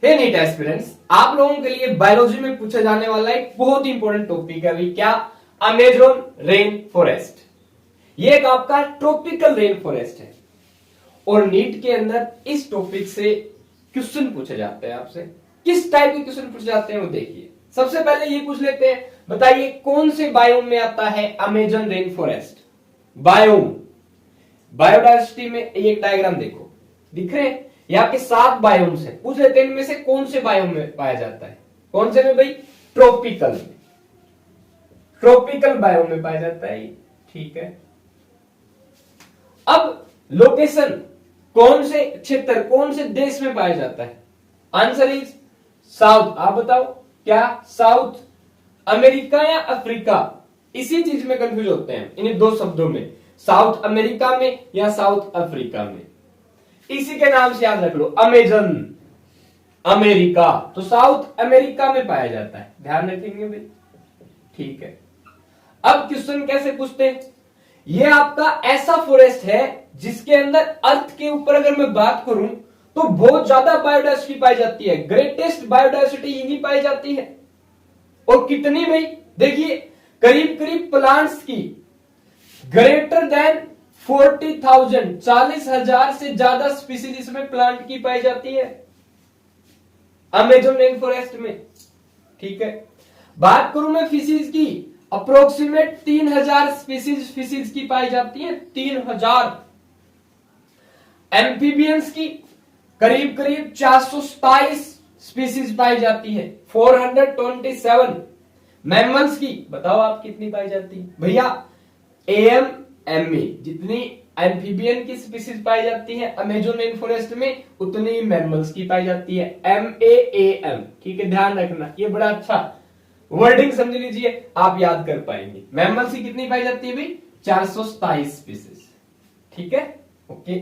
हे NEET aspirants, आप लोगों के लिए बायोलॉजी में पूछा जाने वाला एक बहुत ही इंपॉर्टेंट टॉपिक है अभी क्या, अमेजोन रेन फॉरेस्ट। ये एक आपका ट्रॉपिकल रेन फॉरेस्ट है और नीट के अंदर इस टॉपिक से क्वेश्चन पूछे जाते हैं आपसे। किस टाइप के क्वेश्चन पूछे जाते हैं वो देखिए। सबसे पहले ये पूछ लेते हैं, बताइए कौन से बायोम में आता है Amazon rain forest. Biome, biodiversity में एक डायग्राम देखो, दिख रहे हैं यहाँ के 7 बायोम्स है। पूछ लेते हैं इनमें से कौन से बायोम में पाया जाता है। कौन से में भाई? ट्रॉपिकल में, ट्रॉपिकल बायोम में पाया जाता है। ठीक है, अब लोकेशन कौन से क्षेत्र, कौन से देश में पाया जाता है? Answer is south. आप बताओ क्या साउथ अमेरिका या अफ्रीका? इसी चीज में कंफ्यूज होते हैं इन 2 शब्दों में, साउथ अमेरिका में या साउथ अफ्रीका में। इसी के नाम से याद रख लो, अमेजन अमेरिका, तो साउथ अमेरिका में पाया जाता है, ध्यान रखेंगे भाई। ठीक है, अब क्वेश्चन कैसे पूछते हैं? ये आपका ऐसा फॉरेस्ट है जिसके अंदर अर्थ के ऊपर अगर मैं बात करूं तो बहुत ज्यादा बायोडायवर्सिटी पाई जाती है। ग्रेटेस्ट बायोडायवर्सिटी यही पाई जाती है। और कितनी भाई? देखिए करीब करीब प्लांट्स की ग्रेटर देन 40,000, 40,000 से ज्यादा स्पीसीज इसमें प्लांट की पाई जाती है अमेजन रेन फॉरेस्ट में। ठीक है, बात करूं मैं फिशीज की, अप्रोक्सीमेट 3,000 स्पीसीज फिशीज की पाई जाती है, 3,000। एम्फीबियंस की करीब करीब 427 स्पीसीज पाई जाती है, 427। मैमल्स की बताओ आप कितनी पाई जाती है भैया? एएमए जितनी एम्फीबियन की स्पीसीज पाई जाती है अमेजन रेन फॉरेस्ट में, उतनी मैमल्स की पाई जाती है, MAAM। ठीक है, ध्यान रखना, ये बड़ा अच्छा वर्डिंग समझ लीजिए, आप याद कर पाएंगे। मैमल्स की कितनी पाई जाती है भाई? 427 स्पीसीज। ठीक है, ओके।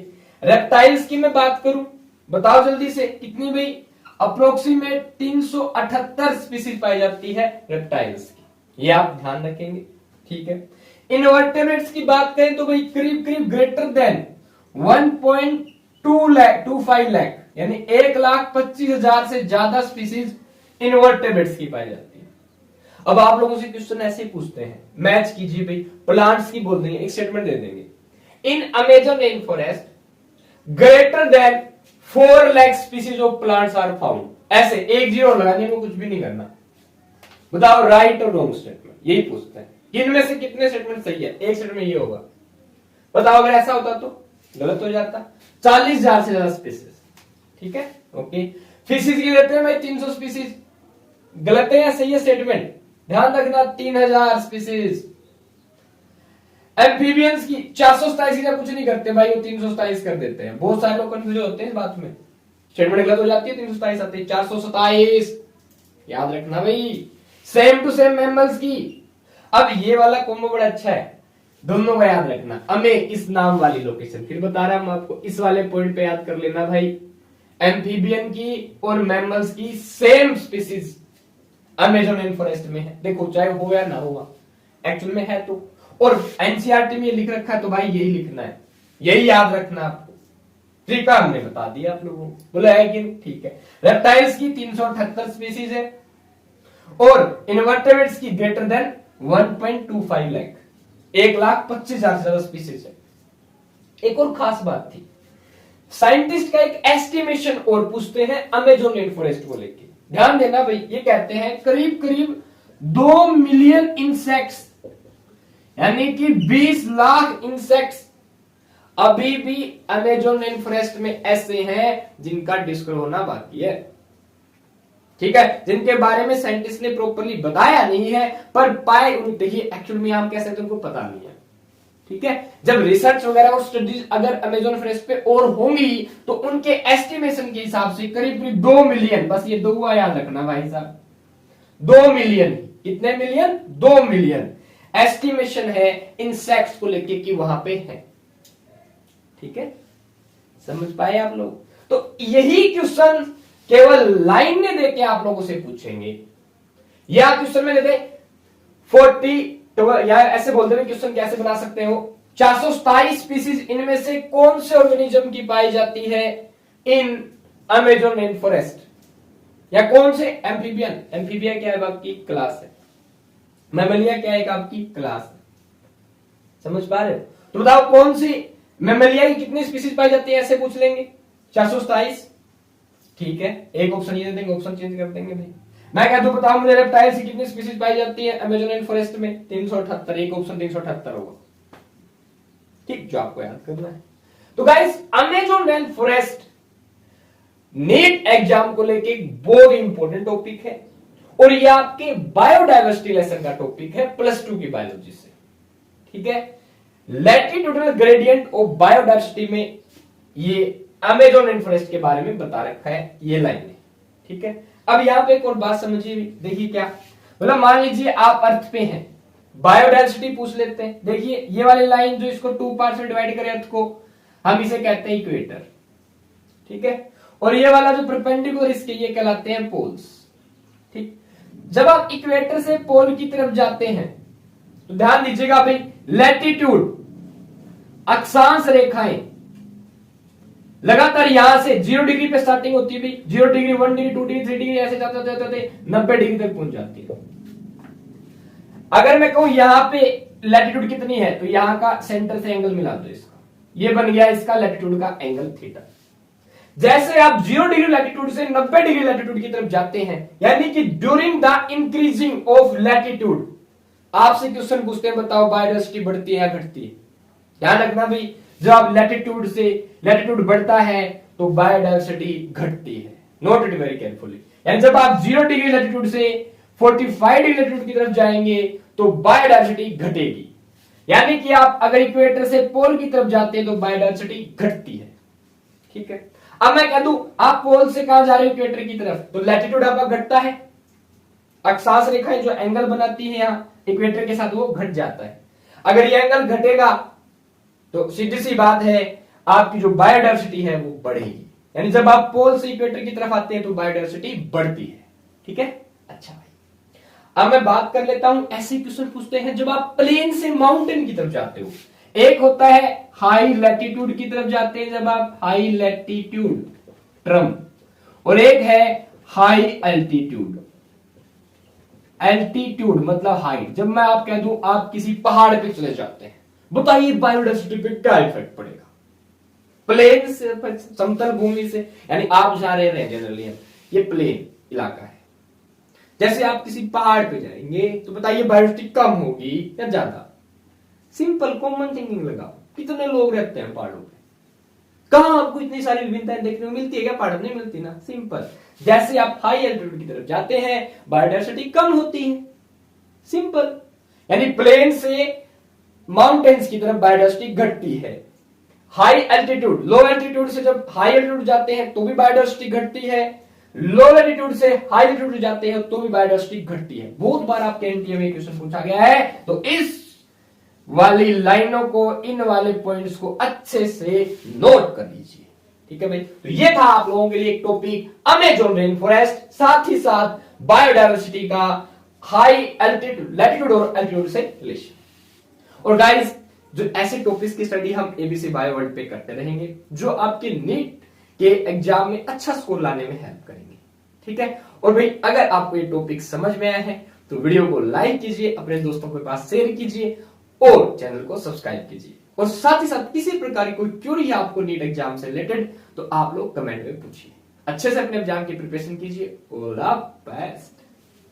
रेप्टाइल्स की मैं बात करूं, बताओ जल्दी से कितनी भाई? अप्रोक्सीमेट 378 स्पीसीज पाई जाती है रेप्टाइल्स की, ये आप ध्यान रखेंगे। ठीक है, इनवर्टेब्रेट्स की बात करें तो भाई करीब करीब ग्रेटर देन 1.25 लाख, यानी 1,25,000 से ज्यादा स्पीसीज इनवर्टेब्रेट्स की पाई जाती है। अब आप लोगों से क्वेश्चन ऐसे ही पूछते हैं, मैच कीजिए भाई। प्लांट्स की बोल देंगे, एक स्टेटमेंट दे देंगे, in Amazon rain forest greater than 4 lakh species of plants are found. ऐसे एक जीरो लगाने को, कुछ भी नहीं करना। बताओ राइट और रॉन्ग स्टेटमेंट, यही पूछते हैं। इनमें से कितने स्टेटमेंट सही है? एक स्टेटमेंट ये होगा। बताओ अगर ऐसा होता तो गलत हो जाता। 40,000 से ज्यादा स्पीसीज। ठीक है, ओके। फिशिज की देते हैं भाई 300 स्पीसीज, गलत है या सही है स्टेटमेंट? ध्यान रखना, 3,000 स्पीसीज। एम्फीबियंस की 427 का कुछ नहीं करते भाई, वो 327 कर देते हैं। बहुत सारे लोग कंफ्यूज होते हैं इस बात में, स्टेटमेंट गलत हो जाती है, 327 आती है, 427 याद रखना भाई। सेम टू सेम मैमल्स की। अब ये वाला कॉम्बो बड़ा अच्छा है, दोनों का याद रखना। हमें इस नाम वाली लोकेशन, फिर बता रहा हूं आपको, इस वाले पॉइंट पे याद कर लेना भाई। एम्फीबियन की और मैमल्स की same species Amazon rain forest में है। देखो चाहे हो या ना हो, एक्चुअल में है तो। और एनसीईआरटी में ये लिख रखा है तो भाई यही लिखना है, यही याद रखना आपको। तरीका हमने बता दिया आप लोगों को, बोला है कि ठीक है। रेप्टाइल्स की 378 स्पीसीज है और इनवर्टेब्रेट्स की ग्रेटर देन 1.25 लाख, 1,25,000 से ज्यादा स्पीसीज है। एक और खास बात थी, साइंटिस्ट का एक एस्टिमेशन और पूछते हैं अमेजन रेन फॉरेस्ट को लेके। ध्यान देना भाई, ये कहते हैं करीब करीब 2 मिलियन इंसेक्ट्स, यानी कि 20 लाख इंसेक्ट्स अभी भी अमेजन रेन फॉरेस्ट में ऐसे हैं जिनका डिस्कवर होना बाकी है। ठीक है, जिनके बारे में साइंटिस्ट ने प्रॉपर्ली बताया नहीं है, पर पाए देखिए एक्चुअल में हम कह सकते हैं उनको पता नहीं है। ठीक है, जब रिसर्च वगैरह और स्टडीज अगर अमेजन फॉरेस्ट पे और होंगी तो उनके एस्टिमेशन के हिसाब से करीब करीब 2 मिलियन, बस ये 2 याद रखना भाई साहब, 2 मिलियन। कितने मिलियन? 2 मिलियन एस्टिमेशन है इंसेक्ट्स को लेके कि वहां पे है। ठीक है, समझ पाए आप लोग? तो यही क्वेश्चन केवल लाइन में देके आप लोगों से पूछेंगे, या क्वेश्चन में देते 40 या ऐसे बोलते हुए क्वेश्चन कैसे बना सकते हो? 427 स्पीसीज, इनमें से कौन से ऑर्गेनिज्म की पाई जाती है इन अमेजन रेन फॉरेस्ट? या कौन से एम्फीबियन, एम्फीबिया क्या है आपकी क्लास है, मैमलिया क्या है आपकी क्लास है, समझ पा रहे हो? तो बताओ कौन सी मैमलिया की कितनी स्पीसीज पाई जाती है, ऐसे पूछ लेंगे 427, ठीक है, एक ऑप्शन ये दे देंगे, ऑप्शन चेंज कर देंगे भाई। मैं कह दूं बताओ मुझे रेप्टाइल्स की कितनी स्पीसीज पाई जाती है अमेज़न रेन फॉरेस्ट में, 378, एक ऑप्शन 378 होगा, ठीक, जो आपको याद करना है। तो guys Amazon rain forest NEET exam को लेके बहुत इंपॉर्टेंट टॉपिक है और ये आपके बायोडायवर्सिटी लेसन का टॉपिक है +2 की बायोलॉजी से, ठीक है। लैटिट्यूडनल ग्रेडियंट ऑफ बायोडायवर्सिटी में ये अमेज़न रेन फॉरेस्ट के बारे में बता रखा है, ये लाइन है, ठीक है। अब यहां पे एक और बात समझिए, देखिए क्या मतलब, मान लीजिए आप अर्थ पे हैं, बायोडायवर्सिटी पूछ लेते हैं। देखिए ये वाली लाइन जो इसको 2 पार्ट में डिवाइड करे अर्थ को, हम इसे कहते हैं इक्वेटर, ठीक है, और ये वाला जो परपेंडिकुलर इसके ये कहलाते हैं पोल्स, ठीक। जब आप इक्वेटर से पोल की तरफ जाते हैं तो ध्यान दीजिएगा भाई, लैटिट्यूड अक्षांश रेखाएं लगातार यहां से 0 डिग्री पे स्टार्टिंग होती है भाई, 0 डिग्री, 1 डिग्री, 2 डिग्री, 3 डिग्री, ऐसे जाते जाते 90 डिग्री तक पहुंच जाती है। अगर मैं कहूं यहां पे लैटिट्यूड कितनी है, तो यहां का सेंटर से एंगल मिला दो इसका, ये बन गया इसका लैटिट्यूड का एंगल थीटा। जैसे आप 0 डिग्री लैटिट्यूड से 90 डिग्री लैटिट्यूड की तरफ जाते हैं, यानी कि during the increasing of latitude, आपसे क्वेश्चन पूछते हैं बताओ बायोडायवर्सिटी बढ़ती है या घटती है। ध्यान रखना भाई, जब आप लैटिट्यूड बढ़ता है तो बायोडायवर्सिटी घटती है, नोट इट वेरी केयरफुली। यानी जब आप 0 डिग्री लैटिट्यूड से 45 डिग्री लैटिट्यूड की तरफ जाएंगे तो बायोडायवर्सिटी घटेगी, यानी कि आप अगर इक्वेटर से पोल की तरफ जाते हैं तो बायोडायवर्सिटी घटती है, ठीक है। अब मैं कह दूं आप पोल से कहां जा रहे हो, इक्वेटर की तरफ, तो लैटिट्यूड आपका घटता है, अक्षांश रेखाएं जो एंगल बनाती है यहां इक्वेटर के साथ वो घट जाता है। अगर ये एंगल घटेगा तो सीधी सी बात है आपकी जो बायोडायवर्सिटी है वो बढ़ेगी, यानी जब आप पोल से इक्वेटर की तरफ आते हैं तो बायोडायवर्सिटी बढ़ती है, ठीक है। अच्छा भाई, अब मैं बात कर लेता हूं, ऐसे क्वेश्चन पूछते हैं जब आप प्लेन से माउंटेन की तरफ जाते हो। एक होता है हाई लैटिट्यूड की तरफ जाते हैं जब आप हाई लैटिट्यूड टर्म, और एक है हाई एल्टीट्यूड। एल्टीट्यूड मतलब हाइट, जब मैं आप कह दूं आप किसी पहाड़ पे चले जाते हैं, बताइए बायोडायवर्सिटी पे क्या इफेक्ट पड़ेगा। प्लेन से समतल भूमि से, यानी आप जा रहे हैं जनरली ये प्लेन इलाका है, जैसे आप किसी पहाड़ पे जाएंगे तो बताइए बायोडायवर्सिटी कम होगी या ज्यादा। सिंपल कॉमन थिंकिंग लगाओ, कितने लोग रहते हैं पहाड़ों पे, कहां आपको इतनी सारी विभिन्नताएं देखने को मिलती है क्या, पहाड़ नहीं मिलती ना। सिंपल, जैसे आप हाई एल्टीट्यूड की तरफ जाते हैं बायोडायवर्सिटी कम होती है, सिंपल। यानी प्लेन से माउंटेन्स की तरफ बायोडायवर्सिटी घटती है। हाई एल्टीट्यूड, लो एल्टीट्यूड से जब हाई एल्टीट्यूड जाते हैं तो भी बायोडायवर्सिटी घटती है, लो एल्टीट्यूड से हाई एल्टीट्यूड जाते हैं तो भी बायोडायवर्सिटी घटती है। बहुत बार आपके एनटीए में क्वेश्चन पूछा गया है, तो इस वाली लाइनों को, इन वाले पॉइंट्स को अच्छे से नोट कर लीजिए, ठीक है भाई। तो ये था आप लोगों के लिए एक टॉपिक अमेज़न रेन फॉरेस्ट, साथ ही साथ बायोडायवर्सिटी का हाई एल्टीट्यूड, लैटिट्यूड और एल्टीट्यूड से रिलेशन। और गाइस जो ऐसे टॉपिक्स की स्टडी हम एबीसी बायो वर्ल्ड पे करते रहेंगे, जो आपके नीट के एग्जाम में अच्छा स्कोर लाने में हेल्प करेंगे, ठीक है। और भाई अगर आपको ये टॉपिक समझ में आया है तो वीडियो को लाइक कीजिए, अपने दोस्तों के पास शेयर कीजिए और चैनल को सब्सक्राइब कीजिए। और साथ ही साथ किसी प्रकार की कोई क्यूरी है आपको नीट एग्जाम से रिलेटेड तो आप लोग कमेंट में पूछिए। अच्छे से अपने एग्जाम की प्रिपरेशन कीजिए। All the best.